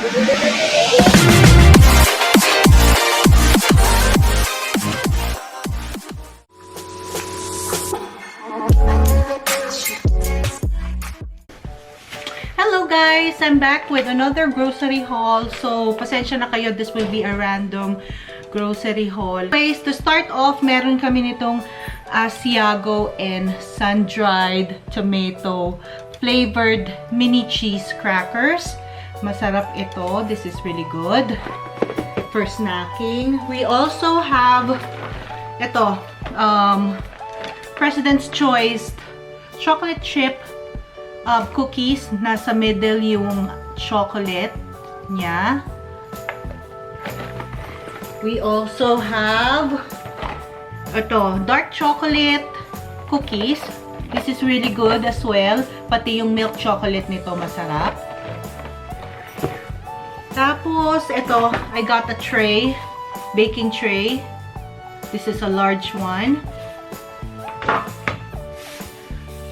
Hello guys! I'm back with another grocery haul. So, pasensya na kayo. This will be a random grocery haul. Anyways, to start off, meron kami nitong Asiago and sun-dried tomato flavored mini cheese crackers. Masarap ito. This is really good for snacking. We also have ito, President's Choice chocolate chip cookies. Nasa middle yung chocolate niya. We also have ito, dark chocolate cookies. This is really good as well. Pati yung milk chocolate nito masarap. Tapos, ito, I got a tray, baking tray. This is a large one.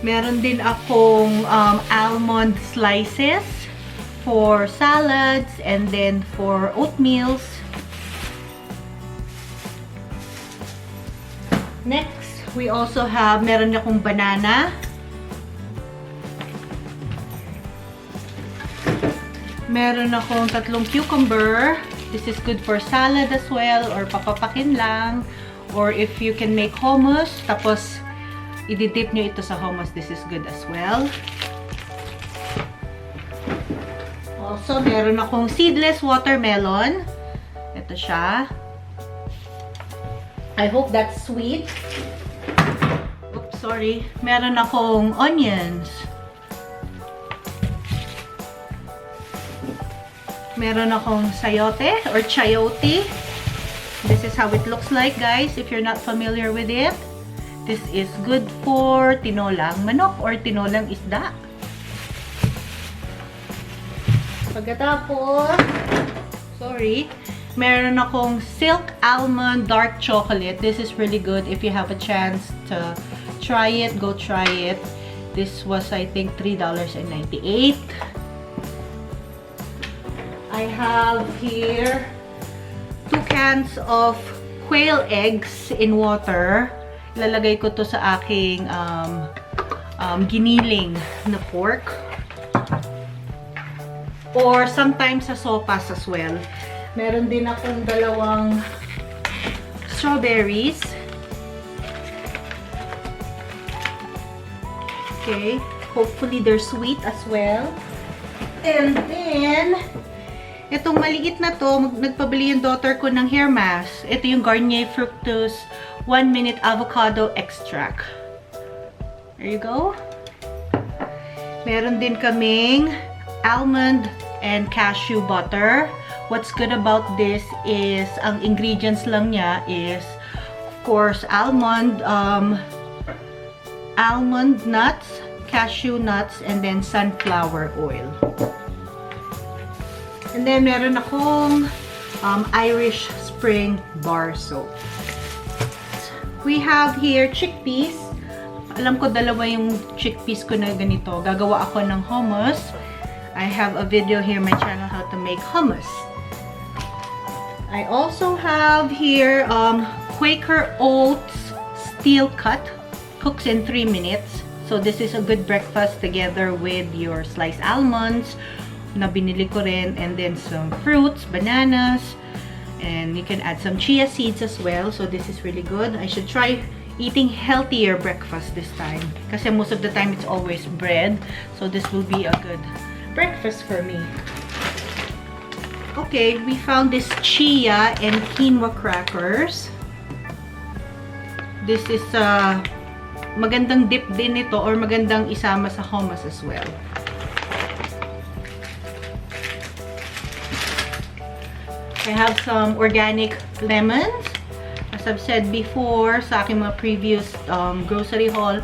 Meron din akong almond slices for salads and then for oatmeals. Next, we also have, meron akong banana. Meron akong tatlong cucumber. This is good for salad as well or papapakin lang. Or if you can make hummus, tapos i-dip nyo ito sa hummus. This is good as well. Also, meron akong seedless watermelon. Ito siya. I hope that's sweet. Oops, sorry. Meron akong onions. Meron akong sayote or chayote. This is how it looks like, guys, if you're not familiar with it. This is good for tinolang manok or tinolang isda. Pagkatapos, sorry, meron akong silk almond dark chocolate. This is really good. If you have a chance to try it, go try it. This was, I think, $3.98. I have here 2 cans of quail eggs in water. Lalagay ko to sa aking giniling na pork. Or sometimes sa sopas as well. Meron din akong dalawang strawberries. Okay. Hopefully they're sweet as well. And then, itong maliit na to, nagpabili yung daughter ko ng hair mask. Ito yung Garnier Fructose 1-minute avocado extract. There you go. Meron din kaming almond and cashew butter. What's good about this is, ang ingredients lang niya is, of course, almond nuts, cashew nuts, and then sunflower oil. And then, meron akong Irish Spring Bar Soap. We have here chickpeas. Alam ko dalawa yung chickpeas ko na ganito. Gagawa ako ng hummus. I have a video here on my channel how to make hummus. I also have here Quaker Oats Steel Cut. Cooks in 3 minutes. So this is a good breakfast together with your sliced almonds na binili ko rin, and then some fruits, bananas, and you can add some chia seeds as well. So this is really good. I should try eating healthier breakfast this time. Kasi most of the time it's always bread. So this will be a good breakfast for me. Okay, we found this chia and quinoa crackers. This is magandang dip din ito or magandang isama sa hummus as well. I have some organic lemons. As I've said before sa aking mga previous grocery haul,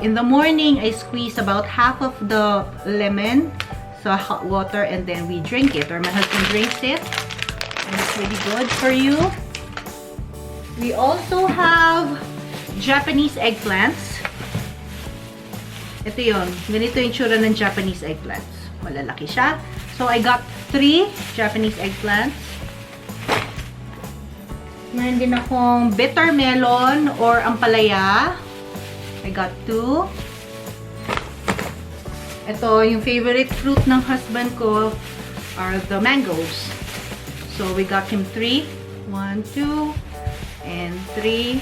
in the morning, I squeeze about half of the lemon sa hot water and then we drink it, or my husband drinks it. And it's really good for you. We also have Japanese eggplants. Ito yun. Ganito yung tsura ng Japanese eggplants. Malalaki siya. So I got 3 Japanese eggplants. Meron din akong bitter melon or ampalaya. I got 2. Ito, yung favorite fruit ng husband ko are the mangoes. So we got him 3. 1, 2, and 3.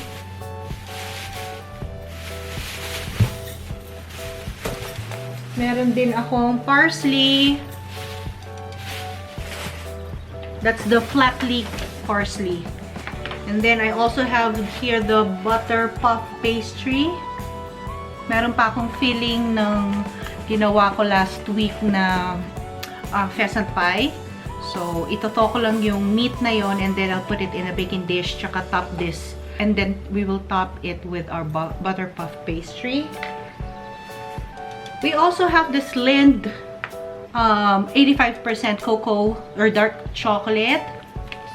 Meron din akong parsley. That's the flat leaf parsley. And then I also have here the butter puff pastry. Meron pa akong filling ng ginawa ko last week na pheasant pie. So, itoto ko lang yung meat na yon, and then I'll put it in a baking dish, tsaka top this. And then we will top it with our butter puff pastry. We also have this Lind 85% cocoa or dark chocolate.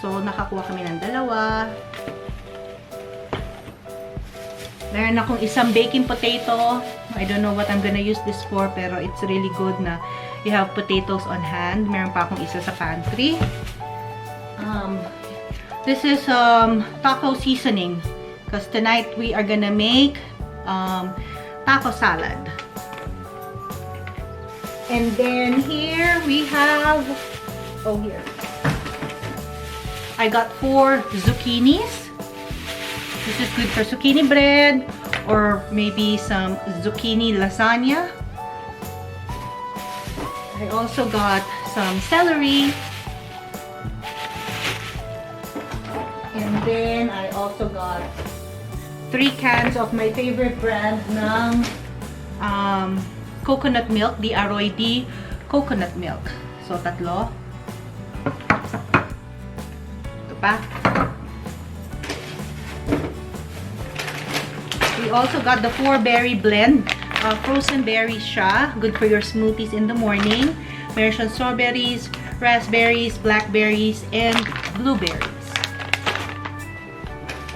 So, nakakuha kami ng dalawa. Meron akong isang baking potato. I don't know what I'm gonna use this for, pero it's really good na you have potatoes on hand. Meron pa akong isa sa pantry. This is taco seasoning. Because tonight we are gonna make taco salad. And then here we have, oh here, I got 4 zucchinis. This is good for zucchini bread or maybe some zucchini lasagna. I also got some celery. And then I also got 3 cans of my favorite brand ng coconut milk, the Aroy-D coconut milk. So, 3. Ito pa. We also got the 4-berry blend. Frozen berries siya. Good for your smoothies in the morning. Meron siyang strawberries, raspberries, blackberries, and blueberries.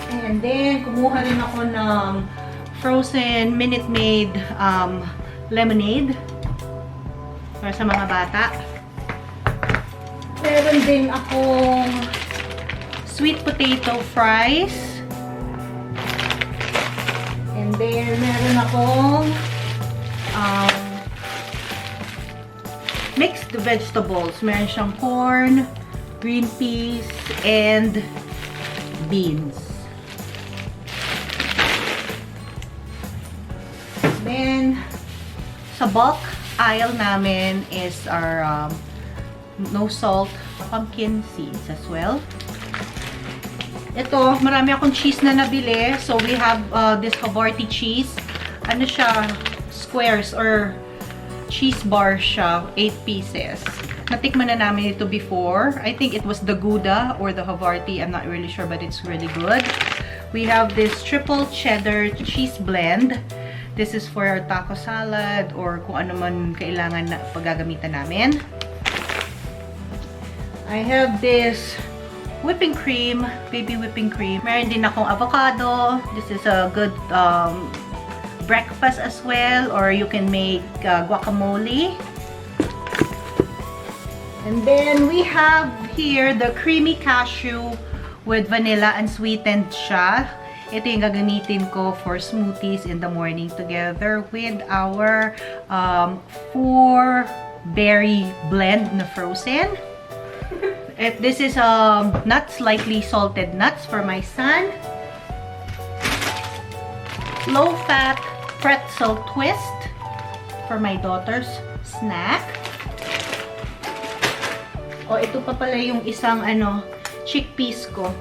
And then, kumuha rin ako ng frozen Minute Maid lemonade para sa mga bata. Meron din akong sweet potato fries. And then, meron akong mixed vegetables. Meron siyang corn, green peas, and beans. Then, sa bulk aisle namin is our no salt pumpkin seeds as well. Ito, marami akong cheese na nabili. So, we have this Havarti cheese. Ano siya? Squares or cheese bar siya. 8 pieces. Natikman na namin ito before. I think it was the Gouda or the Havarti. I'm not really sure, but it's really good. We have this triple cheddar cheese blend. This is for our taco salad or kung ano man kailangan na paggagamitan namin. I have this whipping cream, baby whipping cream. Meron din akong avocado. This is a good breakfast as well, or you can make guacamole. And then we have here the creamy cashew with vanilla and sweetened siya. Ito yung gagamitin ko for smoothies in the morning together with our 4-berry blend na frozen. This is nuts, lightly salted nuts for my son. Low-fat pretzel twist for my daughter's snack. O, ito pa pala yung isang chickpeas ko.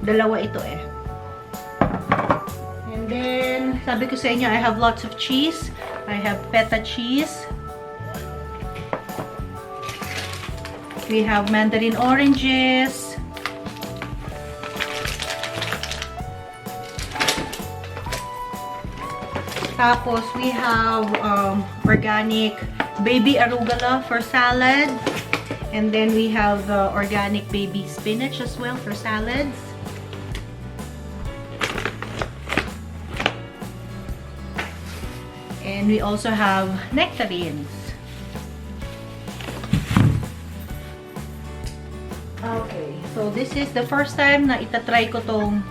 Dalawa ito eh. And then, sabi ko sa inyo, I have lots of cheese. I have feta cheese. We have mandarin oranges. Tapos, we have organic baby arugula for salad. And then, we have the organic baby spinach as well for salads. And we also have nectarines. So, this is the first time na itatry ko tong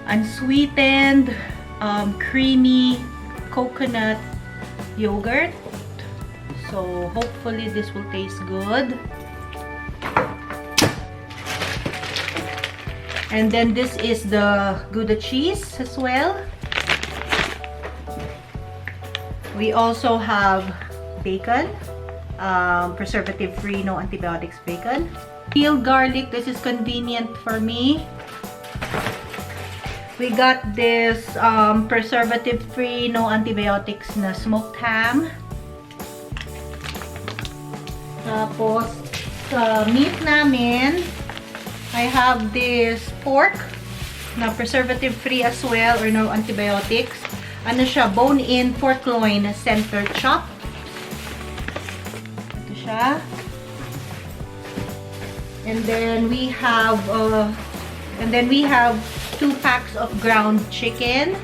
unsweetened, creamy coconut yogurt. So, hopefully this will taste good. And then this is the Gouda cheese as well. We also have bacon, preservative-free, no antibiotics bacon. Peeled garlic, this is convenient for me. We got this preservative-free, no antibiotics na smoked ham. Tapos, sa meat namin, I have this pork na preservative-free as well, or no antibiotics. Ano siya, bone-in pork loin center chop. Ito siya. And then we have 2 packs of ground chicken.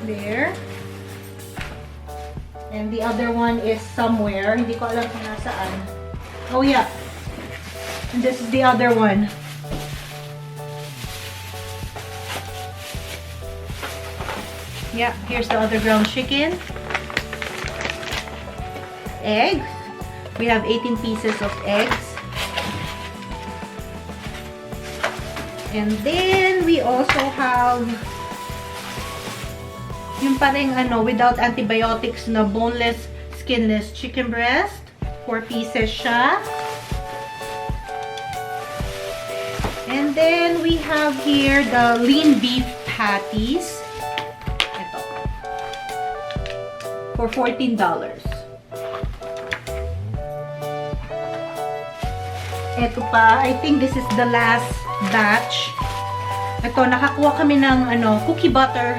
There. And the other one is somewhere. Hindi ko alam kung nasaan. Oh yeah. And this is the other one. Yeah, here's the other ground chicken. Eggs. We have 18 pieces of eggs. And then we also have yung parang without antibiotics na boneless, skinless chicken breast. 4 pieces siya. And then we have here the lean beef patties. Ito. For $14. Ito pa, I think this is the last batch. Ito, nakakuha kami ng cookie butter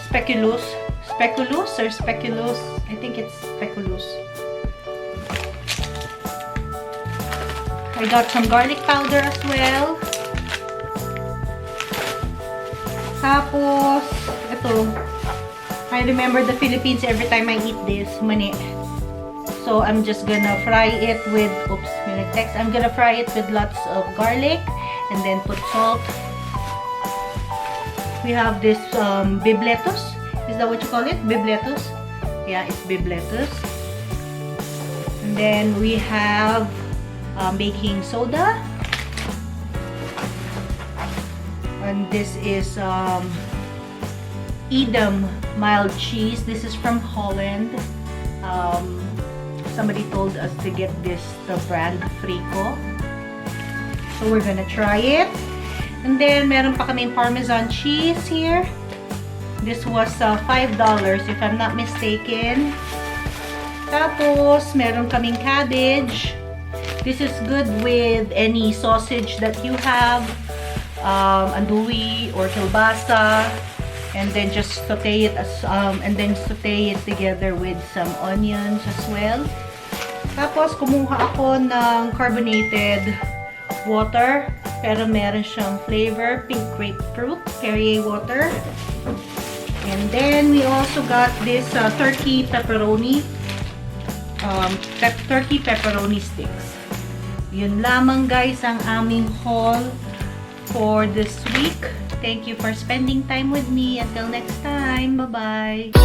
speculous. Speculous or speculous? I think it's speculous. I got some garlic powder as well. Tapos, ito. I remember the Philippines every time I eat this, mani. So, I'm just gonna fry it with, oops, may nag-text. I'm gonna fry it with lots of garlic and then put salt. We have this bibletos. Is that what you call it? Bibletos? Yeah, it's bibletos. And then we have baking soda. And this is Edam mild cheese. This is from Holland. Somebody told us to get this, the brand Frico. So we're gonna try it. And then meron pa kaming Parmesan cheese here. This was $5 if I'm not mistaken. Tapos meron kaming cabbage. This is good with any sausage that you have, andouille or kielbasa. And then just saute it together with some onions as well. Tapos kumuha ako ng carbonated water, pero meron siyang flavor, pink grapefruit, Perrier water. And then we also got this turkey pepperoni sticks. Yun lamang guys ang aming haul for this week. Thank you for spending time with me. Until next time. Bye-bye.